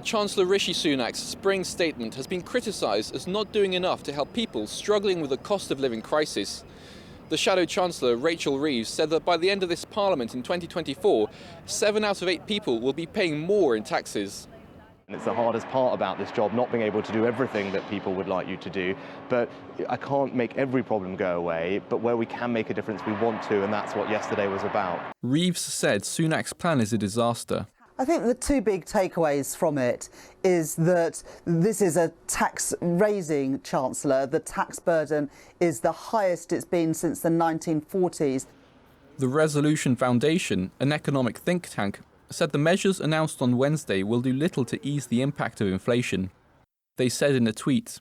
Chancellor Rishi Sunak's spring statement has been criticised as not doing enough to help people struggling with the cost of living crisis. The Shadow Chancellor, Rachel Reeves, said that by the end of this Parliament in 2024, 7 out of 8 people will be paying more in taxes. It's the hardest part about this job, not being able to do everything that people would like you to do. But I can't make every problem go away, but where we can make a difference, we want to, and that's what yesterday was about. Reeves said Sunak's plan is a disaster. I think the two big takeaways from it is that this is a tax-raising Chancellor. The tax burden is the highest it's been since the 1940s. The Resolution Foundation, an economic think tank, said the measures announced on Wednesday will do little to ease the impact of inflation. They said in a tweet,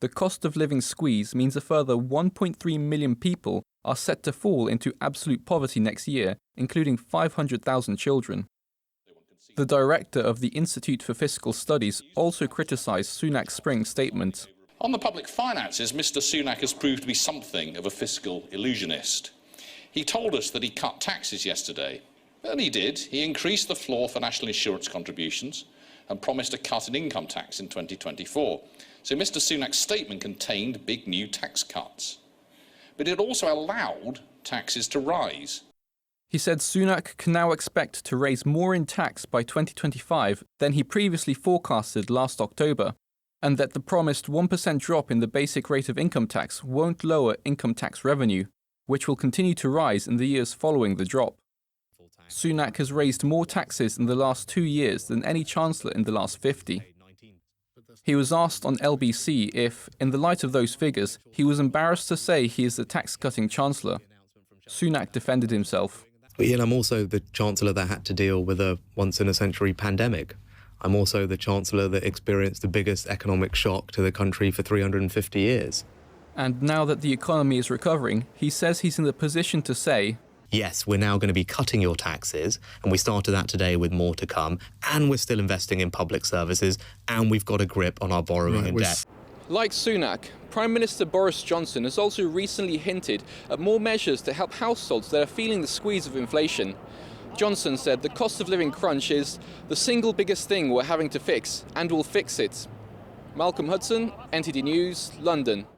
"The cost of living squeeze means a further 1.3 million people are set to fall into absolute poverty next year, including 500,000 children." The director of the Institute for Fiscal Studies also criticised Sunak's spring statement. On the public finances, Mr Sunak has proved to be something of a fiscal illusionist. He told us that he cut taxes yesterday. And he did. He increased the floor for national insurance contributions and promised a cut in income tax in 2024. So Mr Sunak's statement contained big new tax cuts. But it also allowed taxes to rise. He said Sunak can now expect to raise more in tax by 2025 than he previously forecasted last October, and that the promised 1% drop in the basic rate of income tax won't lower income tax revenue, which will continue to rise in the years following the drop. Sunak has raised more taxes in the last 2 years than any Chancellor in the last 50. He was asked on LBC if, in the light of those figures, he was embarrassed to say he is the tax-cutting Chancellor. Sunak defended himself. Ian, I'm also the Chancellor that had to deal with a once-in-a-century pandemic. I'm also the Chancellor that experienced the biggest economic shock to the country for 350 years. And now that the economy is recovering, he says he's in the position to say, yes, we're now going to be cutting your taxes, and we started that today with more to come, and we're still investing in public services, and we've got a grip on our borrowing and debt. Like Sunak, Prime Minister Boris Johnson has also recently hinted at more measures to help households that are feeling the squeeze of inflation. Johnson said the cost of living crunch is the single biggest thing we're having to fix, and we'll fix it. Malcolm Hudson, NTD News, London.